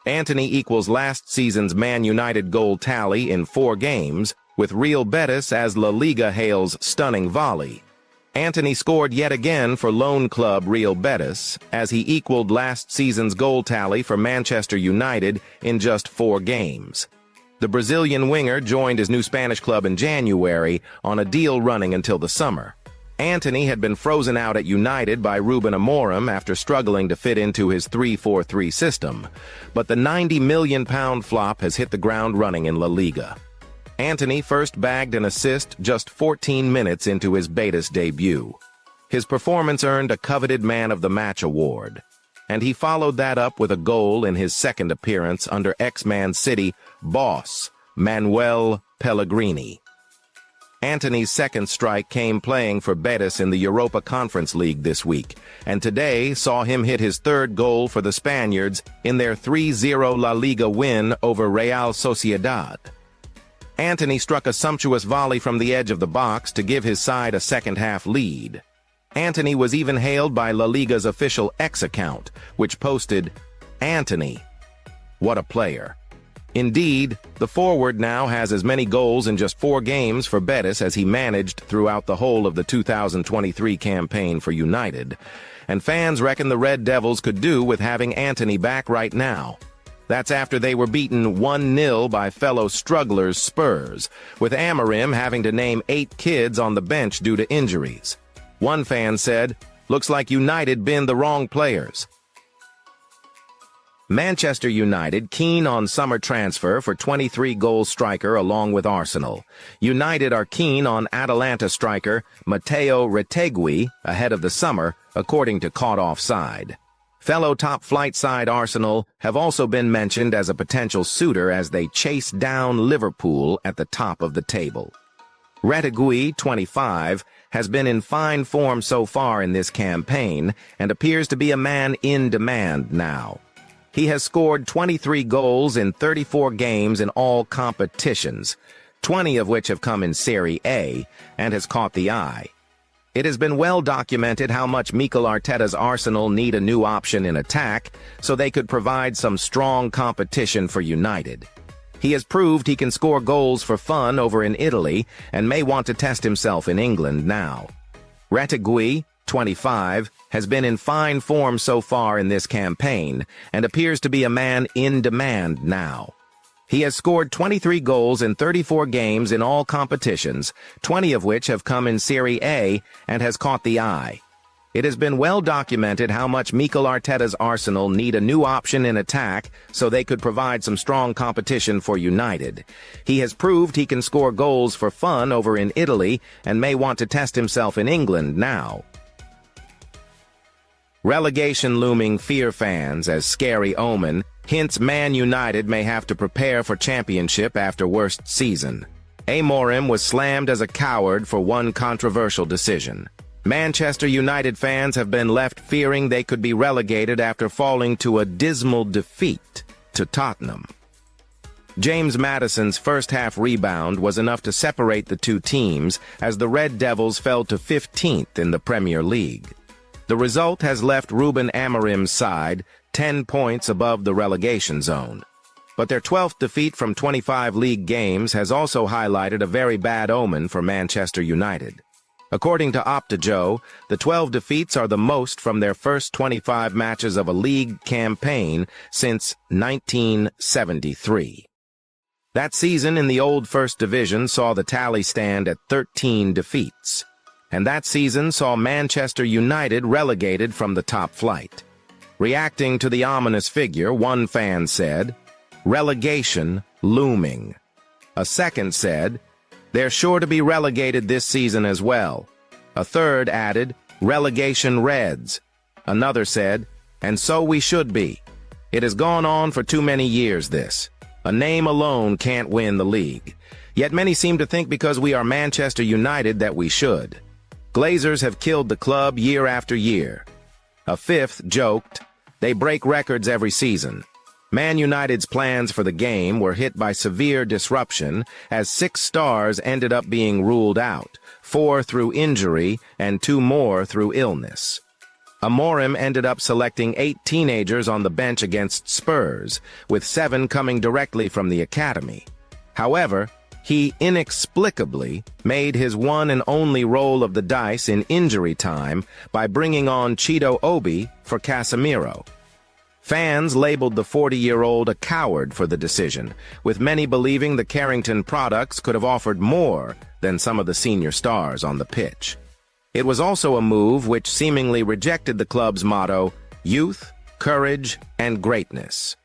Antony equals last season's Man United goal tally in 4 games, with Real Betis as La Liga hails stunning volley. Antony scored yet again for lone club Real Betis, as he equaled last season's goal tally for Manchester United in just 4 games. The Brazilian winger joined his new Spanish club in January on a deal running until the summer. Antony had been frozen out at United by Ruben Amorim after struggling to fit into his 3-4-3 system, but the £90 million flop has hit the ground running in La Liga. Antony first bagged an assist just 14 minutes into his Betis debut. His performance earned a coveted Man of the Match award, and he followed that up with a goal in his second appearance under ex-Man City boss Manuel Pellegrini. Antony's second strike came playing for Betis in the Europa Conference League this week, and today saw him hit his third goal for the Spaniards in their 3-0 La Liga win over Real Sociedad. Antony struck a sumptuous volley from the edge of the box to give his side a second-half lead. Antony was even hailed by La Liga's official X account, which posted, "Antony, what a player." Indeed, the forward now has as many goals in just 4 games for Betis as he managed throughout the whole of the 2023 campaign for United, and fans reckon the Red Devils could do with having Antony back right now. That's after they were beaten 1-0 by fellow strugglers Spurs, with Amorim having to name 8 kids on the bench due to injuries. One fan said, "Looks like United binned the wrong players." Manchester United keen on summer transfer for 23-goal striker along with Arsenal. United are keen on Atalanta striker Matteo Retegui ahead of the summer, according to Caught Offside. Fellow top-flight side Arsenal have also been mentioned as a potential suitor as they chase down Liverpool at the top of the table. Retegui, 25, has been in fine form so far in this campaign and appears to be a man in demand now. He has scored 23 goals in 34 games in all competitions, 20 of which have come in Serie A, and has caught the eye. It has been well documented how much Mikel Arteta's Arsenal need a new option in attack so they could provide some strong competition for United. He has proved he can score goals for fun over in Italy and may want to test himself in England now. Retegui, 25, has been in fine form so far in this campaign and appears to be a man in demand now. He has scored 23 goals in 34 games in all competitions, 20 of which have come in Serie A, and has caught the eye. It has been well documented how much Mikel Arteta's Arsenal need a new option in attack so they could provide some strong competition for United. He has proved he can score goals for fun over in Italy and may want to test himself in England now. Relegation looming fear fans as scary omen hints Man United may have to prepare for championship after worst season. Amorim was slammed as a coward for one controversial decision. Manchester United fans have been left fearing they could be relegated after falling to a dismal defeat to Tottenham. James Maddison's first-half rebound was enough to separate the two teams as the Red Devils fell to 15th in the Premier League. The result has left Ruben Amorim's side 10 points above the relegation zone. But their 12th defeat from 25 league games has also highlighted a very bad omen for Manchester United. According to OptaJoe, the 12 defeats are the most from their first 25 matches of a league campaign since 1973. That season in the old First Division saw the tally stand at 13 defeats. And that season saw Manchester United relegated from the top flight. Reacting to the ominous figure, one fan said, "Relegation looming." A second said, "They're sure to be relegated this season as well." A third added, "Relegation Reds." Another said, "And so we should be. It has gone on for too many years, this. A name alone can't win the league. Yet many seem to think because we are Manchester United that we should. Glazers have killed the club year after year." A fifth joked, "They break records every season." Man United's plans for the game were hit by severe disruption as 6 stars ended up being ruled out, 4 through injury and 2 more through illness. Amorim ended up selecting 8 teenagers on the bench against Spurs, with 7 coming directly from the academy. However, he inexplicably made his one and only roll of the dice in injury time by bringing on Cheeto Obi for Casemiro. Fans labeled the 40-year-old a coward for the decision, with many believing the Carrington products could have offered more than some of the senior stars on the pitch. It was also a move which seemingly rejected the club's motto, youth, courage, and greatness.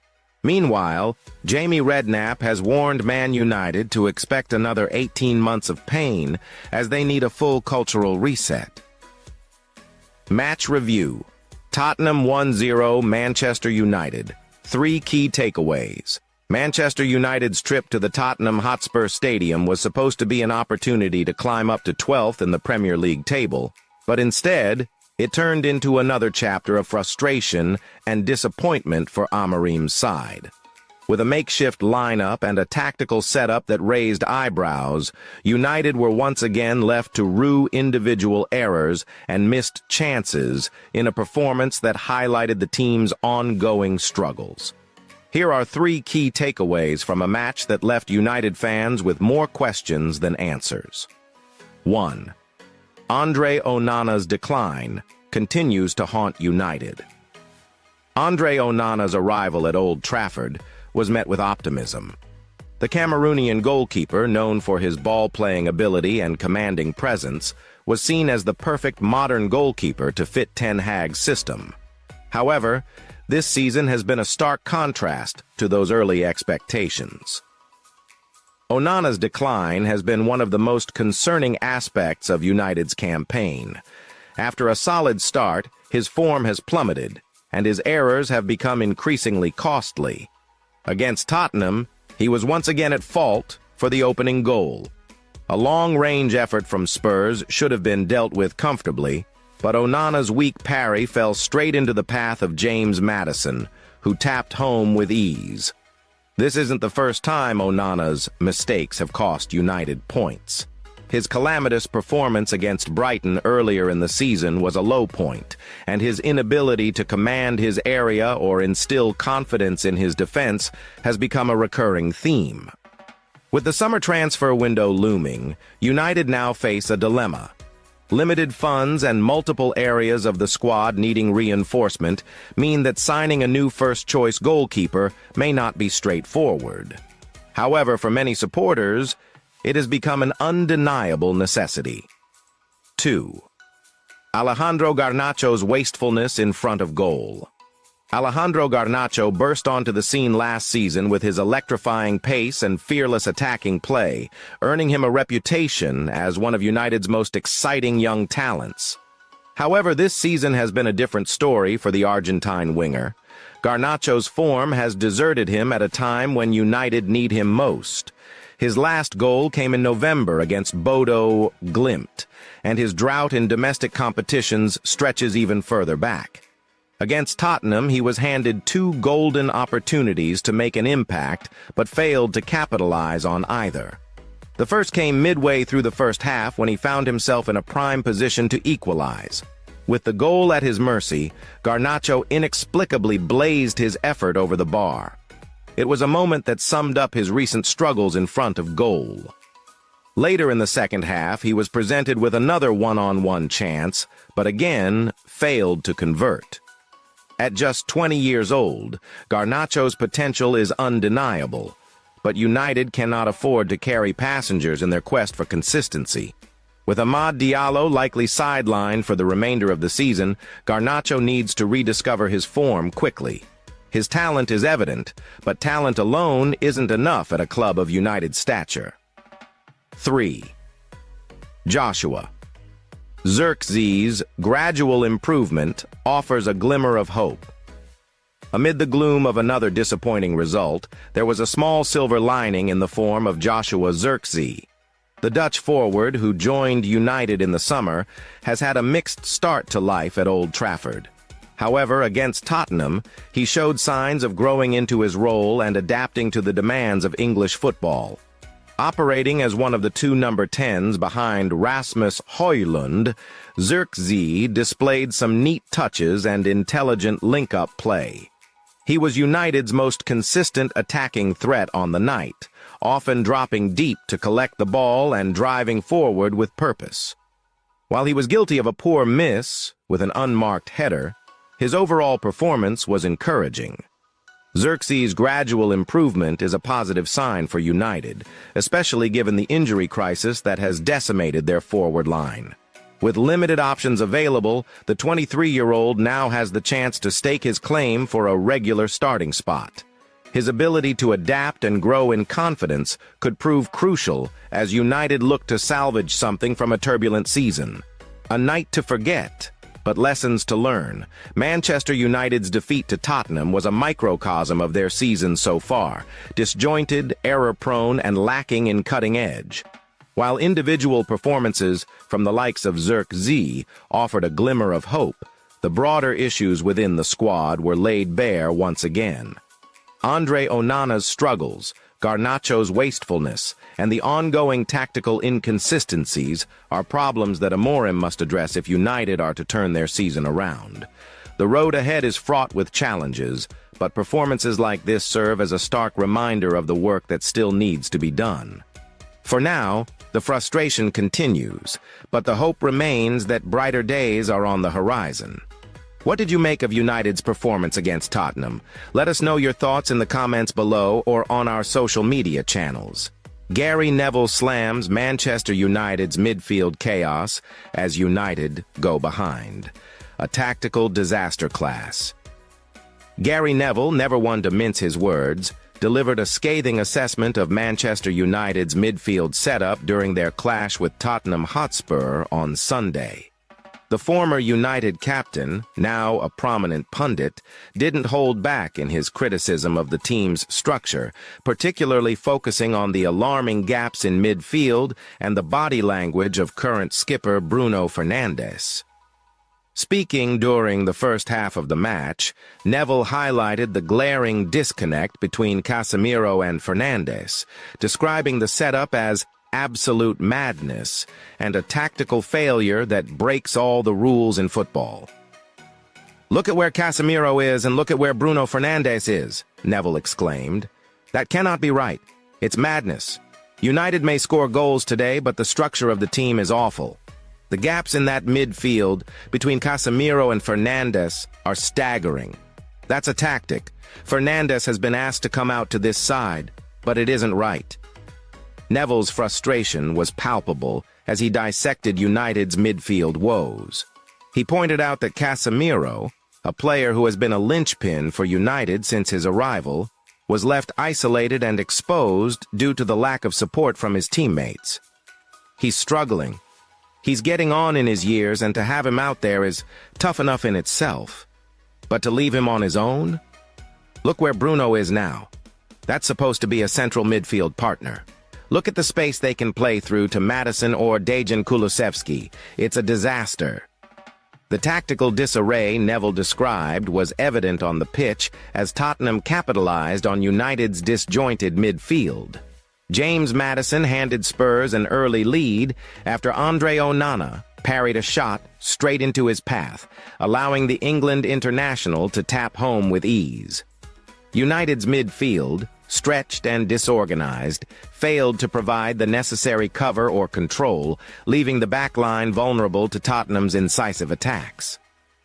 Meanwhile, Jamie Redknapp has warned Man United to expect another 18 months of pain as they need a full cultural reset. Match review. Tottenham 1-0 Manchester United. 3 key takeaways. Manchester United's trip to the Tottenham Hotspur Stadium was supposed to be an opportunity to climb up to 12th in the Premier League table, but instead, it turned into another chapter of frustration and disappointment for Amorim's side. With a makeshift lineup and a tactical setup that raised eyebrows, United were once again left to rue individual errors and missed chances in a performance that highlighted the team's ongoing struggles. Here are 3 key takeaways from a match that left United fans with more questions than answers. 1. Andre Onana's decline continues to haunt United. Andre Onana's arrival at Old Trafford was met with optimism. The Cameroonian goalkeeper, known for his ball-playing ability and commanding presence, was seen as the perfect modern goalkeeper to fit Ten Hag's system. However, this season has been a stark contrast to those early expectations. Onana's decline has been one of the most concerning aspects of United's campaign. After a solid start, his form has plummeted, and his errors have become increasingly costly. Against Tottenham, he was once again at fault for the opening goal. A long-range effort from Spurs should have been dealt with comfortably, but Onana's weak parry fell straight into the path of James Maddison, who tapped home with ease. This isn't the first time Onana's mistakes have cost United points. His calamitous performance against Brighton earlier in the season was a low point, and his inability to command his area or instill confidence in his defense has become a recurring theme. With the summer transfer window looming, United now face a dilemma. Limited funds and multiple areas of the squad needing reinforcement mean that signing a new first-choice goalkeeper may not be straightforward. However, for many supporters, it has become an undeniable necessity. 2. Alejandro Garnacho's wastefulness in front of goal. Alejandro Garnacho burst onto the scene last season with his electrifying pace and fearless attacking play, earning him a reputation as one of United's most exciting young talents. However, this season has been a different story for the Argentine winger. Garnacho's form has deserted him at a time when United need him most. His last goal came in November against Bodo Glimt, and his drought in domestic competitions stretches even further back. Against Tottenham, he was handed 2 golden opportunities to make an impact, but failed to capitalize on either. The first came midway through the first half when he found himself in a prime position to equalize. With the goal at his mercy, Garnacho inexplicably blazed his effort over the bar. It was a moment that summed up his recent struggles in front of goal. Later in the second half, he was presented with another one-on-one chance, but again failed to convert. At just 20 years old, Garnacho's potential is undeniable, but United cannot afford to carry passengers in their quest for consistency. With Amad Diallo likely sidelined for the remainder of the season, Garnacho needs to rediscover his form quickly. His talent is evident, but talent alone isn't enough at a club of United stature. 3. Joshua. Zirkzee's gradual improvement offers a glimmer of hope. Amid the gloom of another disappointing result, there was a small silver lining in the form of Joshua Zirkzee. The Dutch forward, who joined United in the summer, has had a mixed start to life at Old Trafford. However, against Tottenham, he showed signs of growing into his role and adapting to the demands of English football. Operating as one of the two number 10s behind Rasmus Højlund, Zirkzee displayed some neat touches and intelligent link-up play. He was United's most consistent attacking threat on the night, often dropping deep to collect the ball and driving forward with purpose. While he was guilty of a poor miss with an unmarked header, his overall performance was encouraging. Zirkzee's gradual improvement is a positive sign for United, especially given the injury crisis that has decimated their forward line. With limited options available, the 23-year-old now has the chance to stake his claim for a regular starting spot. His ability to adapt and grow in confidence could prove crucial as United look to salvage something from a turbulent season. A night to forget, but lessons to learn. Manchester United's defeat to Tottenham was a microcosm of their season so far, disjointed, error-prone, and lacking in cutting edge. While individual performances from the likes of Zirkzee offered a glimmer of hope, the broader issues within the squad were laid bare once again. Andre Onana's struggles, Garnacho's wastefulness, and the ongoing tactical inconsistencies are problems that Amorim must address if United are to turn their season around. The road ahead is fraught with challenges, but performances like this serve as a stark reminder of the work that still needs to be done. For now, the frustration continues, but the hope remains that brighter days are on the horizon. What did you make of United's performance against Tottenham? Let us know your thoughts in the comments below or on our social media channels. Gary Neville slams Manchester United's midfield chaos as United go behind. A tactical disaster class. Gary Neville, never one to mince his words, delivered a scathing assessment of Manchester United's midfield setup during their clash with Tottenham Hotspur on Sunday. The former United captain, now a prominent pundit, didn't hold back in his criticism of the team's structure, particularly focusing on the alarming gaps in midfield and the body language of current skipper Bruno Fernandes. Speaking during the first half of the match, Neville highlighted the glaring disconnect between Casemiro and Fernandes, describing the setup as absolute madness and a tactical failure that breaks all the rules in football. "Look at where Casemiro is and look at where Bruno Fernandes is," Neville exclaimed. "That cannot be right. It's madness. United may score goals today, but the structure of the team is awful. The gaps in that midfield between Casemiro and Fernandes are staggering. That's a tactic. Fernandes has been asked to come out to this side, but it isn't right." Neville's frustration was palpable as he dissected United's midfield woes. He pointed out that Casemiro, a player who has been a linchpin for United since his arrival, was left isolated and exposed due to the lack of support from his teammates. "He's struggling. He's getting on in his years, and to have him out there is tough enough in itself. But to leave him on his own? Look where Bruno is now. That's supposed to be a central midfield partner. Look at the space they can play through to Maddison or Dejan Kulusevski. It's a disaster." The tactical disarray Neville described was evident on the pitch as Tottenham capitalized on United's disjointed midfield. James Maddison handed Spurs an early lead after Andre Onana parried a shot straight into his path, allowing the England international to tap home with ease. United's midfield, stretched and disorganized, failed to provide the necessary cover or control, leaving the backline vulnerable to Tottenham's incisive attacks.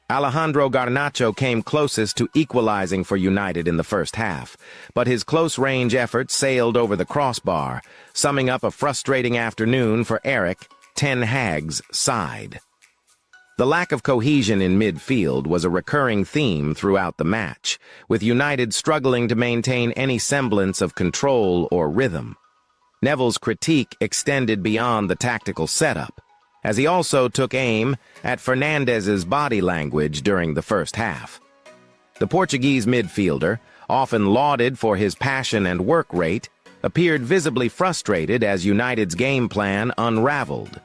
Alejandro Garnacho came closest to equalizing for United in the first half, but his close-range effort sailed over the crossbar, summing up a frustrating afternoon for Erik Ten Hag's side. The lack of cohesion in midfield was a recurring theme throughout the match, with United struggling to maintain any semblance of control or rhythm. Neville's critique extended beyond the tactical setup, as he also took aim at Fernandes's body language during the first half. The Portuguese midfielder, often lauded for his passion and work rate, appeared visibly frustrated as United's game plan unraveled.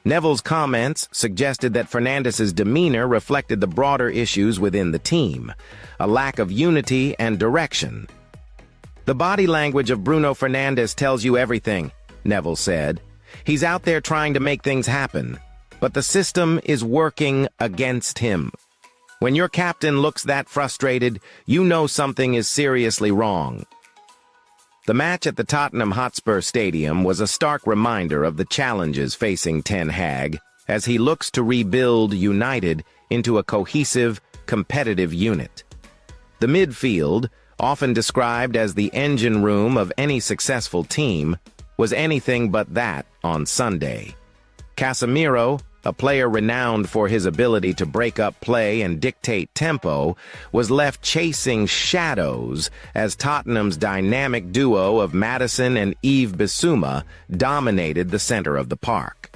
Neville's comments suggested that Fernandes's demeanor reflected the broader issues within the team, a lack of unity and direction. "The body language of Bruno Fernandes tells you everything. Neville said. "He's out there trying to make things happen, but the system is working against him. When your captain looks that frustrated, you know something is seriously wrong." The match at the Tottenham Hotspur Stadium was a stark reminder of the challenges facing Ten Hag as he looks to rebuild United into a cohesive, competitive unit. The midfield, often described as the engine room of any successful team, was anything but that on Sunday. Casemiro, a player renowned for his ability to break up play and dictate tempo, was left chasing shadows as Tottenham's dynamic duo of Maddison and Yves Bissouma dominated the center of the park.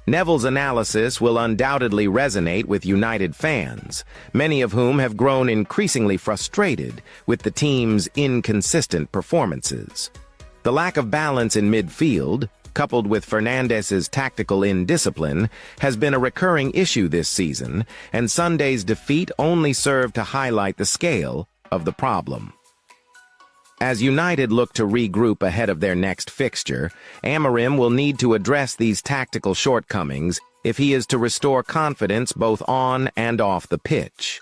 Neville's analysis will undoubtedly resonate with United fans, many of whom have grown increasingly frustrated with the team's inconsistent performances. The lack of balance in midfield, coupled with Fernandes's tactical indiscipline, has been a recurring issue this season, and Sunday's defeat only served to highlight the scale of the problem. As United look to regroup ahead of their next fixture, Amorim will need to address these tactical shortcomings if he is to restore confidence both on and off the pitch.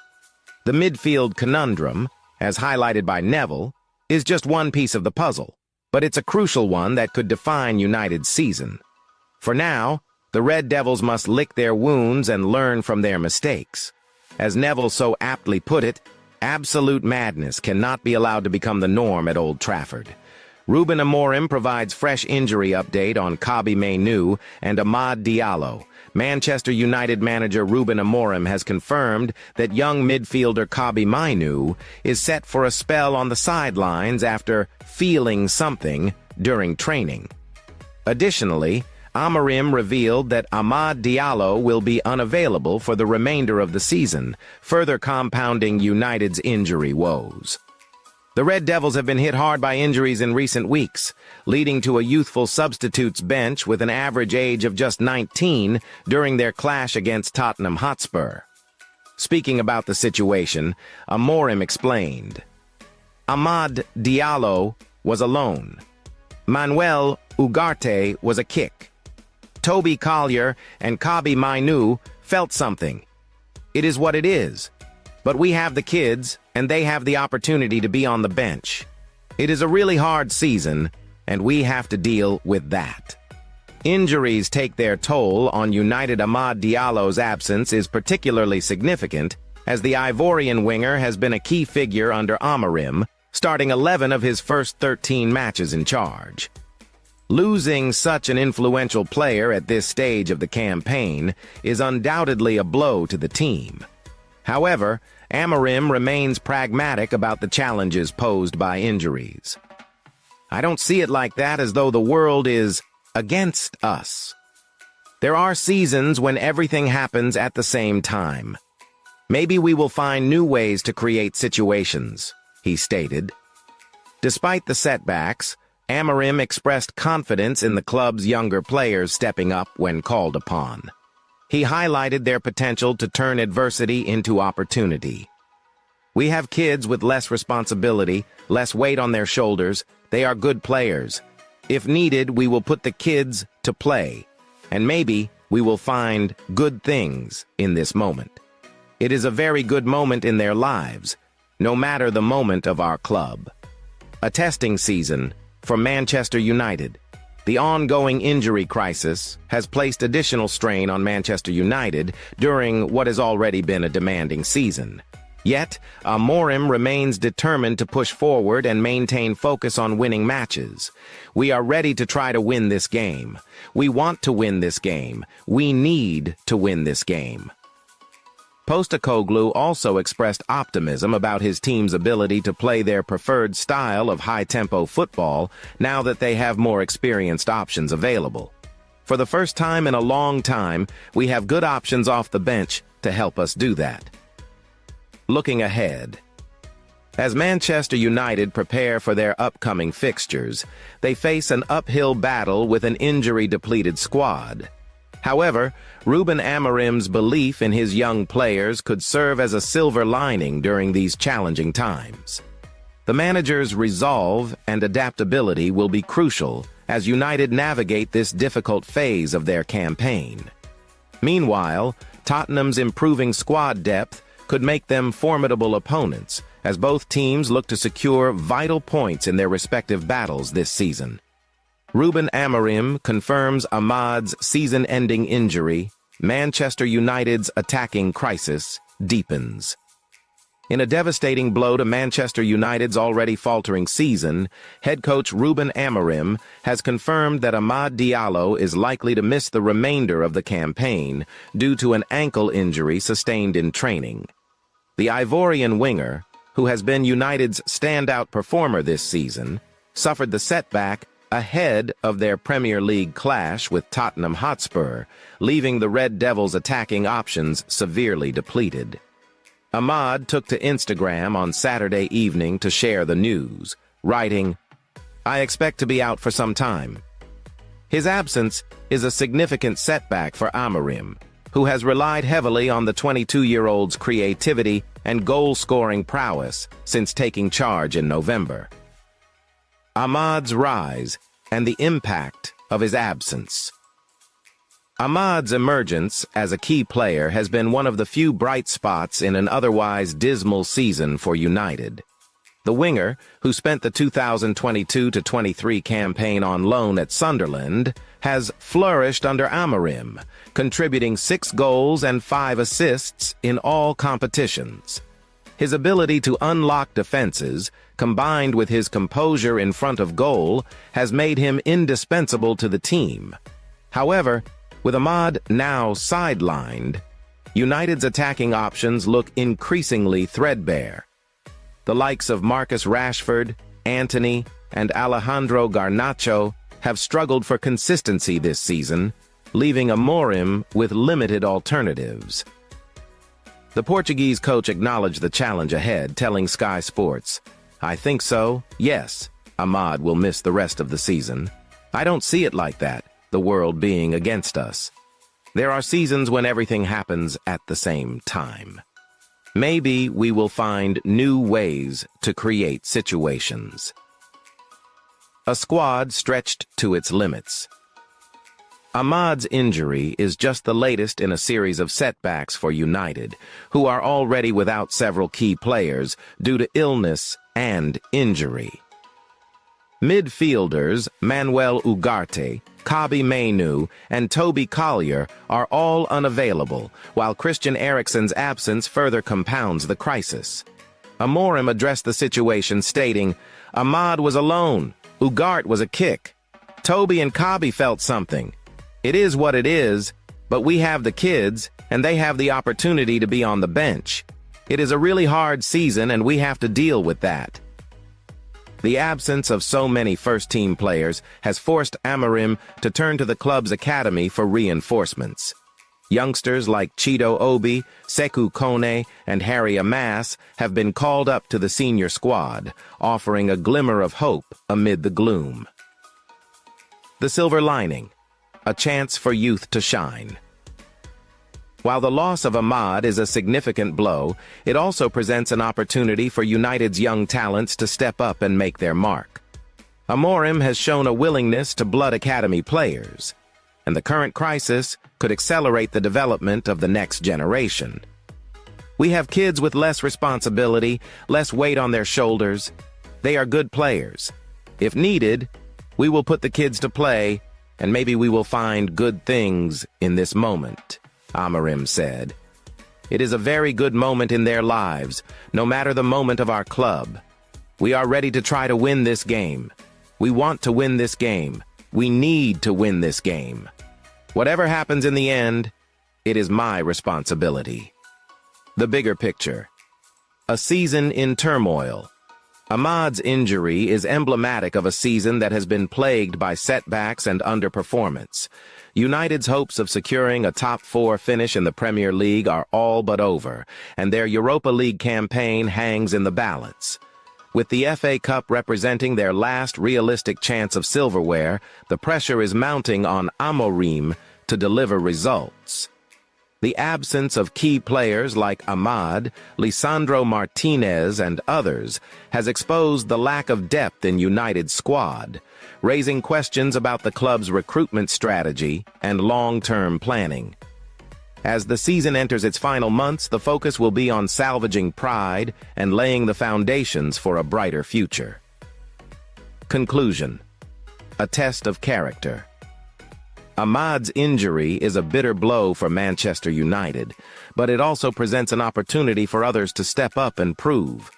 The midfield conundrum, as highlighted by Neville, is just one piece of the puzzle, but it's a crucial one that could define United's season. For now, the Red Devils must lick their wounds and learn from their mistakes. As Neville so aptly put it, absolute madness cannot be allowed to become the norm at Old Trafford. Ruben Amorim provides fresh injury update on Kobbie Mainoo and Amad Diallo. Manchester United manager Ruben Amorim has confirmed that young midfielder Kobbie Mainoo is set for a spell on the sidelines after feeling something during training. Additionally, Amorim revealed that Amad Diallo will be unavailable for the remainder of the season, further compounding United's injury woes. The Red Devils have been hit hard by injuries in recent weeks, leading to a youthful substitutes bench with an average age of just 19 during their clash against Tottenham Hotspur. Speaking about the situation, Amorim explained, "Amad Diallo was alone. Manuel Ugarte was a kick. Toby Collier and Kobbie Mainoo felt something. It is what it is. But we have the kids, and they have the opportunity to be on the bench. It is a really hard season, and we have to deal with that." Injuries take their toll on United. Amad Diallo's absence is particularly significant, as the Ivorian winger has been a key figure under Amorim, starting 11 of his first 13 matches in charge. Losing such an influential player at this stage of the campaign is undoubtedly a blow to the team. However, Amorim remains pragmatic about the challenges posed by injuries. "I don't see it like that, as though the world is against us. There are seasons when everything happens at the same time. Maybe we will find new ways to create situations," he stated. Despite the setbacks, Amorim expressed confidence in the club's younger players stepping up when called upon. He highlighted their potential to turn adversity into opportunity. "We have kids with less responsibility, less weight on their shoulders. They are good players. If needed, we will put the kids to play, and maybe we will find good things in this moment. It is a very good moment in their lives, no matter the moment of our club." A testing season for Manchester United. The ongoing injury crisis has placed additional strain on Manchester United during what has already been a demanding season. Yet, Amorim remains determined to push forward and maintain focus on winning matches. "We are ready to try to win this game. We want to win this game. We need to win this game." Postecoglou also expressed optimism about his team's ability to play their preferred style of high-tempo football now that they have more experienced options available. "For the first time in a long time, we have good options off the bench to help us do that." Looking ahead, as Manchester United prepare for their upcoming fixtures, they face an uphill battle with an injury-depleted squad. However, Ruben Amorim's belief in his young players could serve as a silver lining during these challenging times. The manager's resolve and adaptability will be crucial as United navigate this difficult phase of their campaign. Meanwhile, Tottenham's improving squad depth could make them formidable opponents, as both teams look to secure vital points in their respective battles this season. Ruben Amorim confirms Ahmad's season-ending injury. Manchester United's attacking crisis deepens. In a devastating blow to Manchester United's already faltering season, head coach Ruben Amorim has confirmed that Amad Diallo is likely to miss the remainder of the campaign due to an ankle injury sustained in training. The Ivorian winger, who has been United's standout performer this season, suffered the setback ahead of their Premier League clash with Tottenham Hotspur, leaving the Red Devils' attacking options severely depleted. Ahmad took to Instagram on Saturday evening to share the news, writing, "I expect to be out for some time." His absence is a significant setback for Amorim, who has relied heavily on the 22-year-old's creativity and goal-scoring prowess since taking charge in November. Ahmad's rise and the impact of his absence. Ahmad's emergence as a key player has been one of the few bright spots in an otherwise dismal season for United. The winger, who spent the 2022-23 campaign on loan at Sunderland, has flourished under Amorim, contributing 6 goals and 5 assists in all competitions. His ability to unlock defenses, combined with his composure in front of goal, has made him indispensable to the team. However, with Ahmad now sidelined, United's attacking options look increasingly threadbare. The likes of Marcus Rashford, Antony, and Alejandro Garnacho have struggled for consistency this season, leaving Amorim with limited alternatives. The Portuguese coach acknowledged the challenge ahead, telling Sky Sports, "I think so, yes, Ahmad will miss the rest of the season. I don't see it like that, the world being against us. There are seasons when everything happens at the same time. Maybe we will find new ways to create situations." A squad stretched to its limits. Ahmad's injury is just the latest in a series of setbacks for United, who are already without several key players due to illness and injury. Midfielders Manuel Ugarte, Kobbie Mainoo, and Toby Collier are all unavailable, while Christian Eriksen's absence further compounds the crisis. Amorim addressed the situation, stating, "Ahmad was alone. Ugarte was a kick. Toby and Kobbie felt something. It is what it is, but we have the kids, and they have the opportunity to be on the bench. It is a really hard season, and we have to deal with that." The absence of so many first-team players has forced Amorim to turn to the club's academy for reinforcements. Youngsters like Chido Obi, Sekou Kone, and Harry Amas have been called up to the senior squad, offering a glimmer of hope amid the gloom. The silver lining, a chance for youth to shine. While the loss of Ahmad is a significant blow, it also presents an opportunity for United's young talents to step up and make their mark. Amorim has shown a willingness to blood academy players, and the current crisis could accelerate the development of the next generation. We have kids with less responsibility, less weight on their shoulders. They are good players. If needed, we will put the kids to play, and maybe we will find good things in this moment, Amorim said. It is a very good moment in their lives, no matter the moment of our club. We are ready to try to win this game. We want to win this game. We need to win this game. Whatever happens in the end, it is my responsibility. The bigger picture. A season in turmoil. Ahmad's injury is emblematic of a season that has been plagued by setbacks and underperformance. United's hopes of securing a top-4 finish in the Premier League are all but over, and their Europa League campaign hangs in the balance. With the FA Cup representing their last realistic chance of silverware, the pressure is mounting on Amorim to deliver results. The absence of key players like Ahmad, Lisandro Martinez, and others has exposed the lack of depth in United's squad, raising questions about the club's recruitment strategy and long-term planning. As the season enters its final months, the focus will be on salvaging pride and laying the foundations for a brighter future. Conclusion: a test of character. Ahmad's injury is a bitter blow for Manchester United, but it also presents an opportunity for others to step up and prove.